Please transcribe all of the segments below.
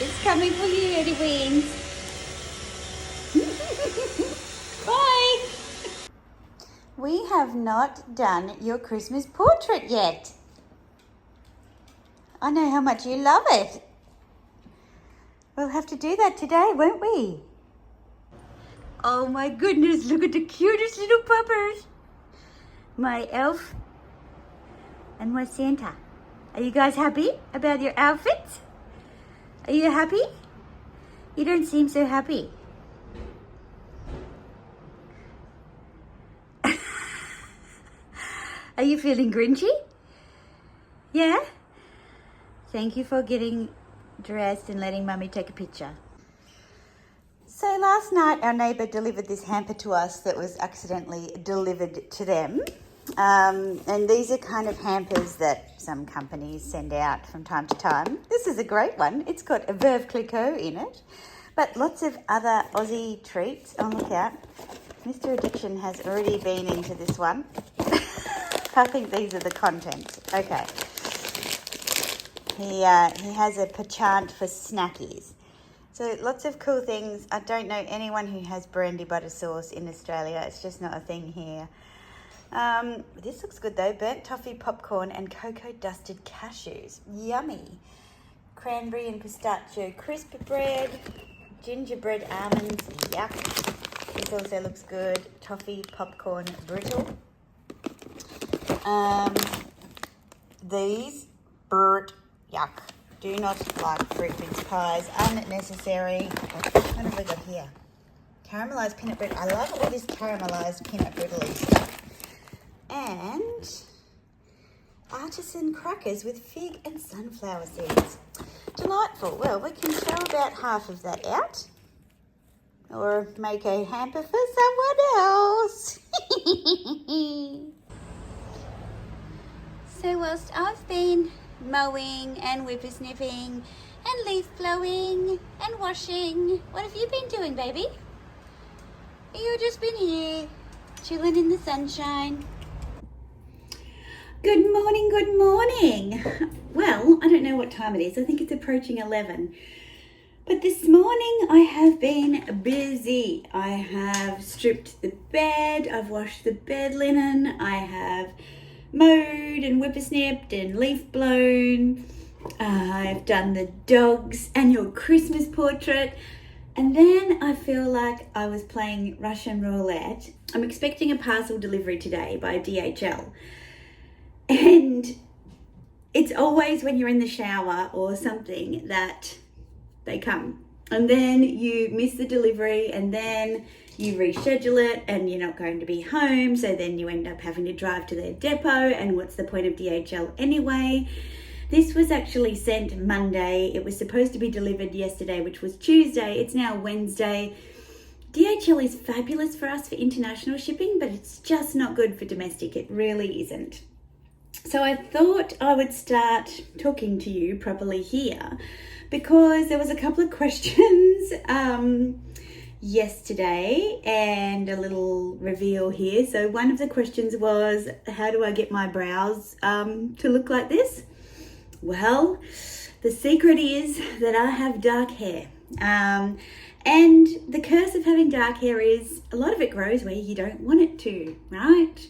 It's coming for you, Eddie Wings. Bye. We have not done your Christmas portrait yet. I know how much you love it. We'll have to do that today, won't we? Oh my goodness, look at the cutest little puppers. My elf and my Santa. Are you guys happy about your outfits? Are you happy? You don't seem so happy. Are you feeling grinchy? Yeah? Thank you for getting dressed and letting Mummy take a picture. So last night our neighbour delivered this hamper to us that was accidentally delivered to them. And these are kind of hampers that some companies send out from time to time. This is a great one. It's got a Veuve Clicquot in it, but lots of other Aussie treats. Oh, look out. Mr. Addiction has already been into this one. I think these are the contents. Okay. He has a penchant for snackies. So lots of cool things. I don't know anyone who has brandy butter sauce in Australia. It's just not a thing here. This looks good though. Burnt toffee popcorn and cocoa dusted cashews. Yummy. Cranberry and pistachio crisp bread. Gingerbread almonds. Yuck. This also looks good. Toffee popcorn brittle. These burnt. Yuck. Do not like fruit mince pies. Unnecessary. What have we got here? Caramelised peanut brittle. I love all this caramelised peanut brittle stuff. And artisan crackers with fig and sunflower seeds. Delightful. Well, we can throw about half of that out. Or make a hamper for someone else. So whilst I've been mowing and whippersnipping and leaf blowing and washing, what have you been doing, baby? You've just been here, chilling in the sunshine. Good morning, good morning. Well, I don't know what time it is. I think it's approaching 11. But this morning I have been busy. I have stripped the bed, I've washed the bed linen, I have mowed and whippersnipped and leaf blown. I've done the dog's annual Christmas portrait. And then I feel like I was playing Russian roulette. I'm expecting a parcel delivery today by DHL. And it's always when you're in the shower or something that they come. And then you miss the delivery and then you reschedule it and you're not going to be home. So then you end up having to drive to their depot. And what's the point of DHL anyway? This was actually sent Monday. It was supposed to be delivered yesterday, which was Tuesday. It's now Wednesday. DHL is fabulous for us for international shipping, but it's just not good for domestic. It really isn't. So I thought I would start talking to you properly here because there was a couple of questions yesterday and a little reveal here. So one of the questions was, how do I get my brows to look like this? Well, the secret is that I have dark hair. And the curse of having dark hair is a lot of it grows where you don't want it to, right?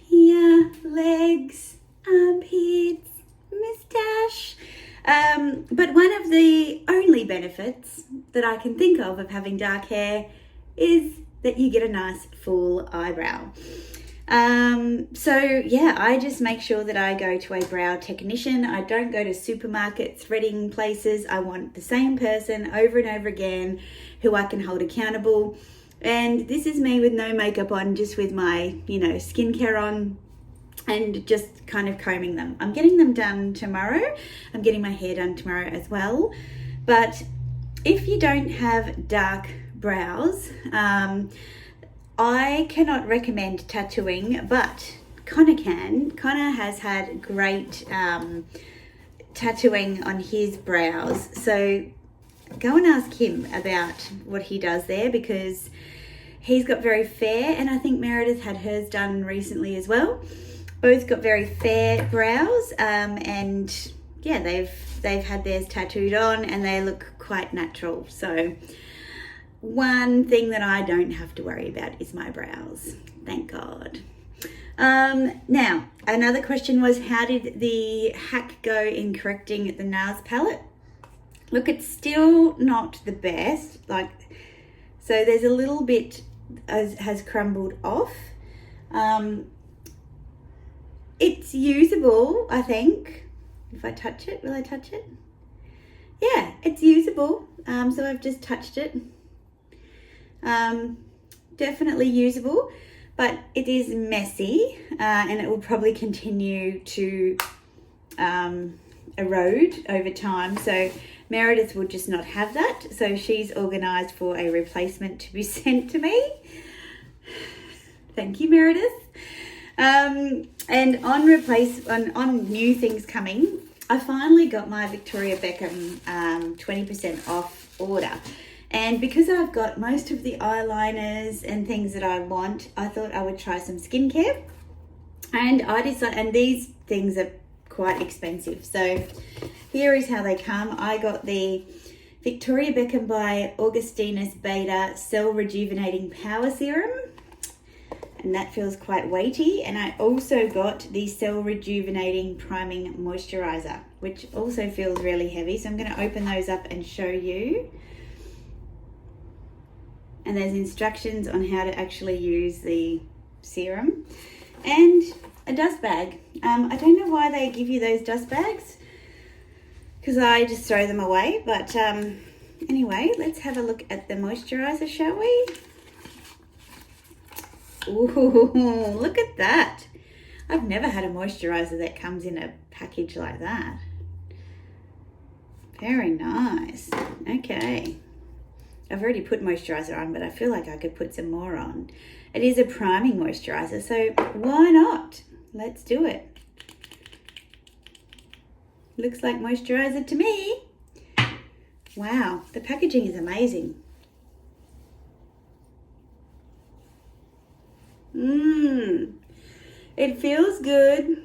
Here, legs, armpits, moustache. But one of the only benefits that I can think of having dark hair is that you get a nice full eyebrow. So yeah, I just make sure that I go to a brow technician. I don't go to supermarket threading places. I want the same person over and over again who I can hold accountable. And this is me with no makeup on, just with my, skincare on and just kind of combing them. I'm getting them done tomorrow. I'm getting my hair done tomorrow as well. But if you don't have dark brows, I cannot recommend tattooing, but Connor can. Connor has had great tattooing on his brows. So go and ask him about what he does there, because he's got very fair, and I think Meredith had hers done recently as well. Both got very fair brows, and yeah, they've they've had theirs tattooed on and they look quite natural. So one thing that I don't have to worry about is my brows. Thank God. Now, another question was, how did the hack go in correcting the NARS palette? Look, it's still not the best. Like, so there's a little bit has crumbled off. It's usable, I think. If I touch it, will I touch it? Yeah, it's usable. So I've just touched it. Definitely usable, but it is messy, and it will probably continue to erode over time. So Meredith will just not have that. So she's organised for a replacement to be sent to me. Thank you, Meredith. And on new things coming, I finally got my Victoria Beckham 20% off order. And because I've got most of the eyeliners and things that I want, I thought I would try some skincare. And I decided, and these things are quite expensive. So here is how they come. I got the Victoria Beckham by Augustinus Beta Cell Rejuvenating Power Serum. And that feels quite weighty. And I also got the Cell Rejuvenating Priming Moisturizer, which also feels really heavy. So I'm going to open those up and show you. And there's instructions on how to actually use the serum. And a dust bag. I don't know why they give you those dust bags, because I just throw them away. But anyway, let's have a look at the moisturizer, shall we? Ooh, look at that. I've never had a moisturizer that comes in a package like that. Very nice. Okay. I've already put moisturizer on, but I feel like I could put some more on. It is a priming moisturizer, so why not? Let's do it. Looks like moisturizer to me. Wow, the packaging is amazing. It feels good.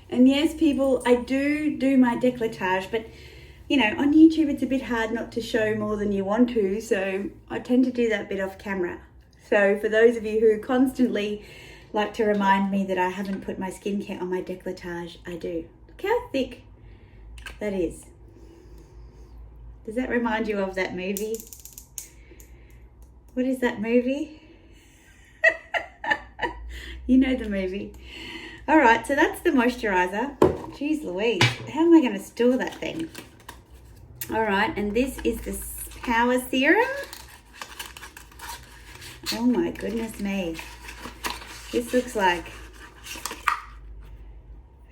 And yes, people, I do my décolletage, but you know, on YouTube it's a bit hard not to show more than you want to, so I tend to do that bit off camera. So for those of you who constantly like to remind me that I haven't put my skincare on my décolletage, I do. Look how thick that is. Does that remind you of that movie? What is that movie? You know the movie. All right, so that's the moisturizer. Jeez Louise, how am I going to store that thing? All right, and this is the power serum. Oh my goodness me. This looks like,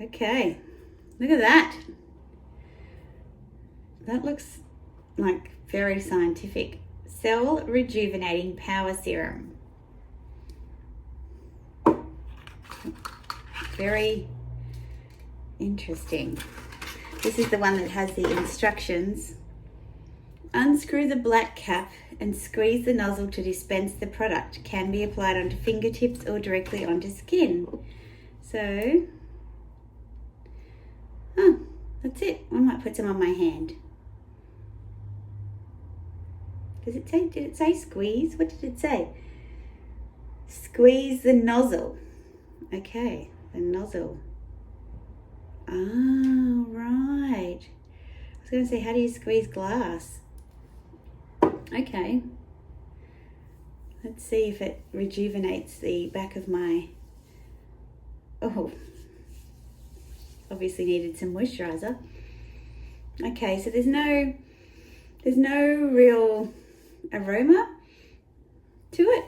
okay, look at that. That looks like very scientific. Cell Rejuvenating Power Serum. Very interesting. This is the one that has the instructions. Unscrew the black cap and squeeze the nozzle to dispense the product. Can be applied onto fingertips or directly onto skin. So, that's it. I might put some on my hand. Does it say, did it say squeeze? What did it say? Squeeze the nozzle. Okay, the nozzle. Oh, right. I was going to say, how do you squeeze glass? Okay. Let's see if it rejuvenates the back of my... Oh, obviously needed some moisturizer. Okay, so there's no real aroma to it,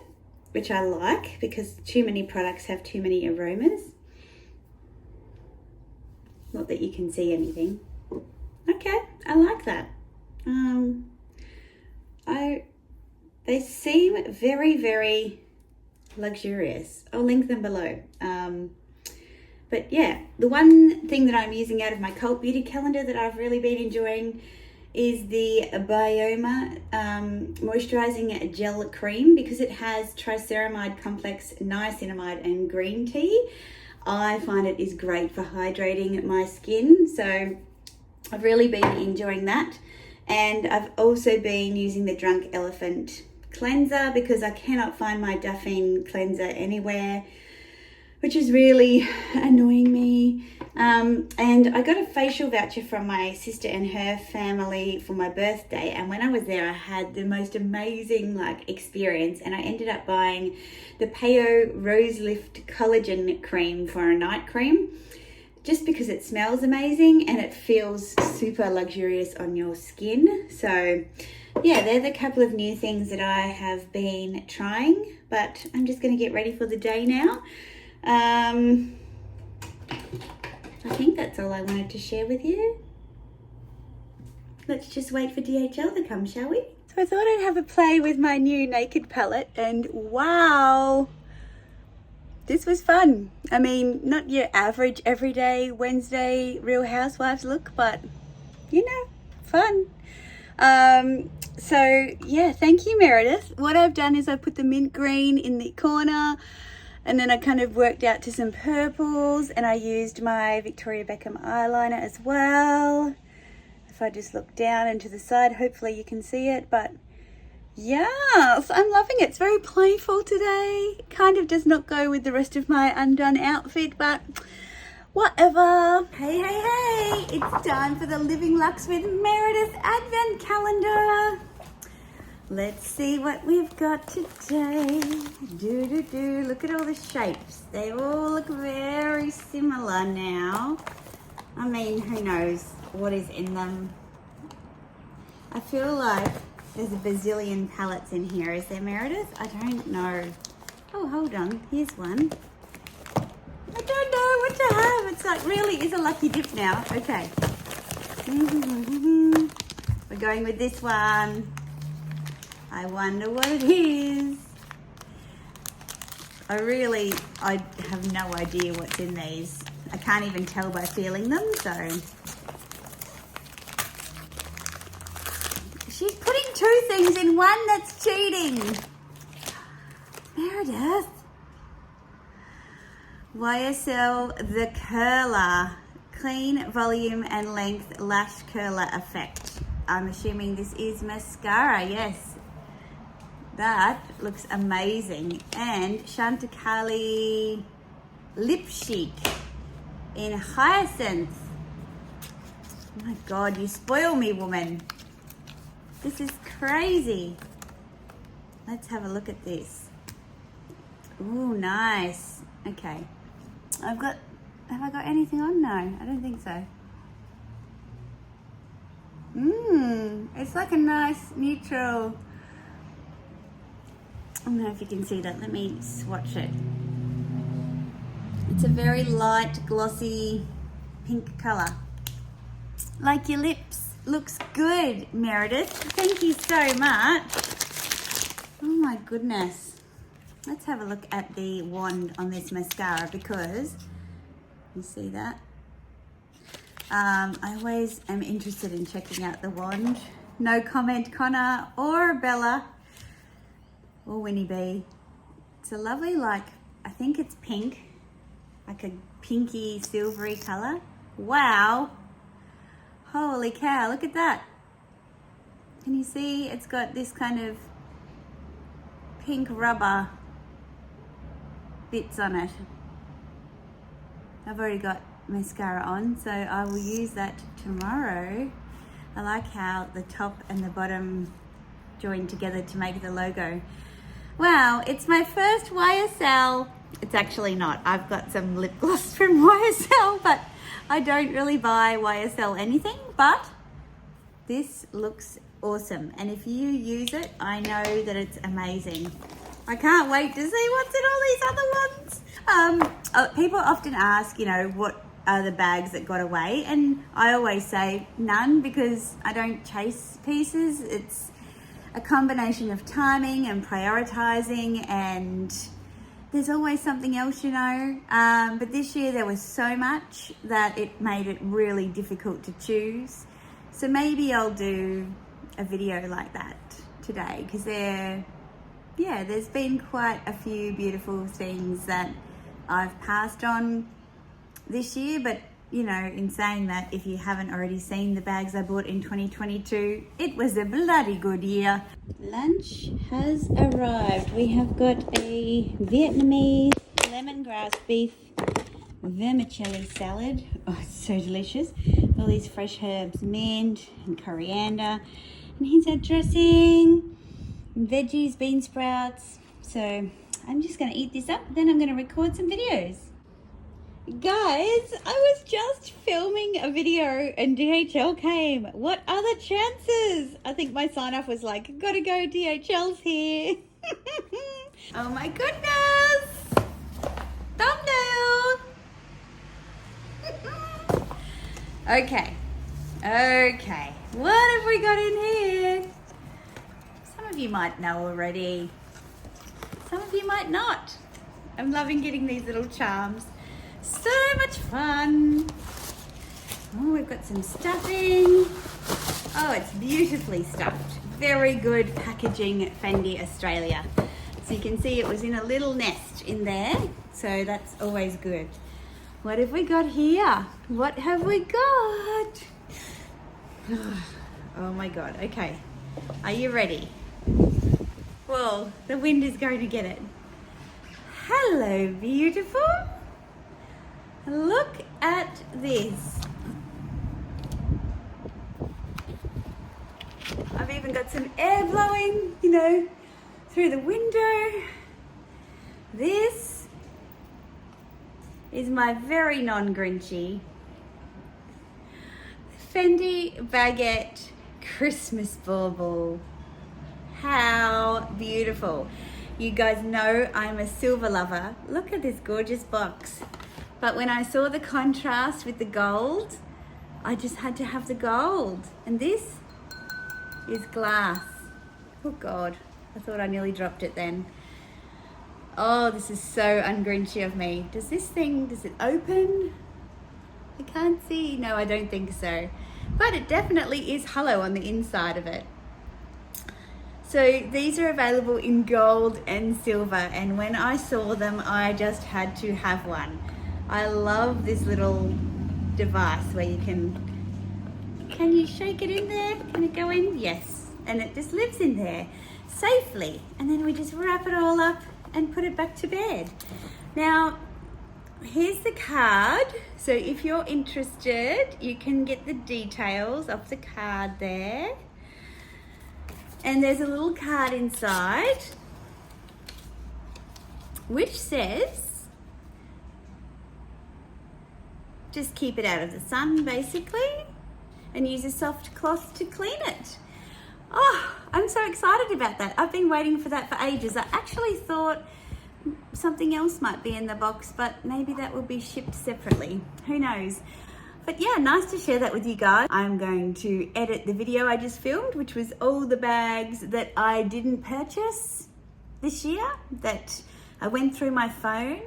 which I like, because too many products have too many aromas. Not that you can see anything. Okay, I like that. They seem very, very luxurious. I'll link them below. But yeah, the one thing that I'm using out of my Cult Beauty calendar that I've really been enjoying is the Bioma Moisturizing Gel Cream, because it has triceramide complex, niacinamide and green tea. I find it is great for hydrating my skin. So I've really been enjoying that. And I've also been using the Drunk Elephant cleanser because I cannot find my Daphne cleanser anywhere, which is really annoying me. And I got a facial voucher from my sister and her family for my birthday, and when I was there I had the most amazing experience, and I ended up buying the Peo Rose Lift Collagen Cream for a night cream, just because it smells amazing and it feels super luxurious on your skin. So yeah, they're the couple of new things that I have been trying, but I'm just going to get ready for the day now. I think that's all I wanted to share with you. Let's just wait for DHL to come, shall we? So I thought I'd have a play with my new naked palette, and wow, this was fun. I mean, not your average everyday Wednesday Real Housewives look, but you know, fun. So yeah, thank you, Meredith. What I've done is I put the mint green in the corner, and then I kind of worked out to some purples, and I used my Victoria Beckham eyeliner as well. If I just look down and to the side, hopefully you can see it, but yes, I'm loving it. It's very playful today. It kind of does not go with the rest of my undone outfit, but whatever. Hey, hey, hey, it's time for the Living Lux with Meredith Advent Calendar. Let's see what we've got today. Look at all the shapes. They all look very similar now. I mean, who knows what is in them. I feel like there's a bazillion palettes in here. Is there, Meredith? I don't know. Oh, hold on. Here's one. I don't know what to have. It's like really is a lucky dip now. Okay. We're going with this one. I wonder what it is. I have no idea what's in these. I can't even tell by feeling them, so. She's putting two things in one, that's cheating. Meredith. YSL The Curler. Clean, volume and length lash curler effect. I'm assuming this is mascara, yes. That looks amazing. And Chanticleer Lip Chic in Hyacinth. Oh my God, you spoil me, woman. This is crazy. Let's have a look at this. Ooh, nice. Okay. Have I got anything on? No, I don't think so. It's like a nice neutral. I don't know if you can see that. Let me swatch it. It's a very light, glossy pink color. Like your lips. Looks good, Meredith. Thank you so much. Oh my goodness. Let's have a look at the wand on this mascara because you see that? I always am interested in checking out the wand. No comment, Connor or Bella or Winnie B. It's a lovely, I think it's pink, like a pinky silvery color. Wow. Holy cow, look at that. Can you see it's got this kind of pink rubber bits on it. I've already got mascara on, so I will use that tomorrow. I like how the top and the bottom join together to make the logo. Wow, it's my first YSL. It's actually not. I've got some lip gloss from YSL, but I don't really buy YSL anything, but this looks awesome. And if you use it, I know that it's amazing. I can't wait to see what's in all these other ones. People often ask, what are the bags that got away? And I always say none because I don't chase pieces. It's a combination of timing and prioritizing, and there's always something else, but this year there was so much that it made it really difficult to choose. So maybe I'll do a video like that today because there's been quite a few beautiful things that I've passed on this year, but you know, in saying that, if you haven't already seen the bags I bought in 2022, it was a bloody good year. Lunch has arrived. We have got a Vietnamese lemongrass beef vermicelli salad. Oh, it's so delicious. All these fresh herbs, mint and coriander. And here's our dressing, veggies, bean sprouts. So I'm just gonna eat this up, then I'm gonna record some videos. Guys, I was just filming a video and DHL came. What are the chances? I think my sign off was like, gotta go, DHL's here. Oh my goodness. Thumbnail. Okay. What have we got in here? Some of you might know already. Some of you might not. I'm loving getting these little charms. So much fun. Oh, we've got some stuffing. Oh, it's beautifully stuffed. Very good packaging, Fendi Australia. So you can see it was in a little nest in there. So that's always good. What have we got here? What have we got? Oh my God. Okay. Are you ready? Well, the wind is going to get it. Hello, beautiful. Look at this. I've even got some air blowing, you know, through the window. This is my very non-Grinchy Fendi Baguette Christmas bauble. How beautiful. You guys know I'm a silver lover. Look at this gorgeous box. But when I saw the contrast with the gold, I just had to have the gold. And this is glass. Oh God, I thought I nearly dropped it then. Oh, this is so un-Grinchy of me. Does it open? I can't see. No, I don't think so. But it definitely is hollow on the inside of it. So these are available in gold and silver. And when I saw them, I just had to have one. I love this little device where you can you shake it in there? Can it go in? Yes. And it just lives in there safely. And then we just wrap it all up and put it back to bed. Now, here's the card. So if you're interested, you can get the details of the card there. And there's a little card inside which says, just keep it out of the sun, basically, and use a soft cloth to clean it. Oh, I'm so excited about that. I've been waiting for that for ages. I actually thought something else might be in the box, but maybe that will be shipped separately. Who knows? But yeah, nice to share that with you guys. I'm going to edit the video I just filmed, which was all the bags that I didn't purchase this year, that I went through my phone.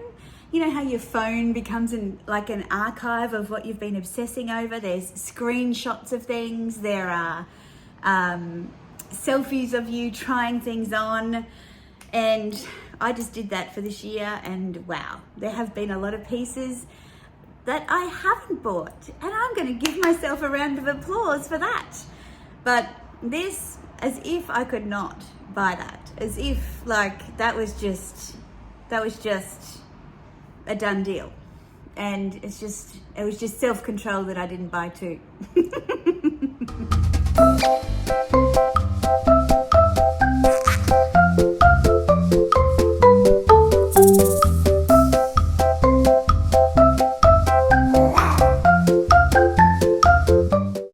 You know how your phone becomes like an archive of what you've been obsessing over? There's screenshots of things. There are selfies of you trying things on. And I just did that for this year. And wow, there have been a lot of pieces that I haven't bought. And I'm going to give myself a round of applause for that. But this, as if I could not buy that. As if like that was just a done deal. And it was just self-control that I didn't buy too.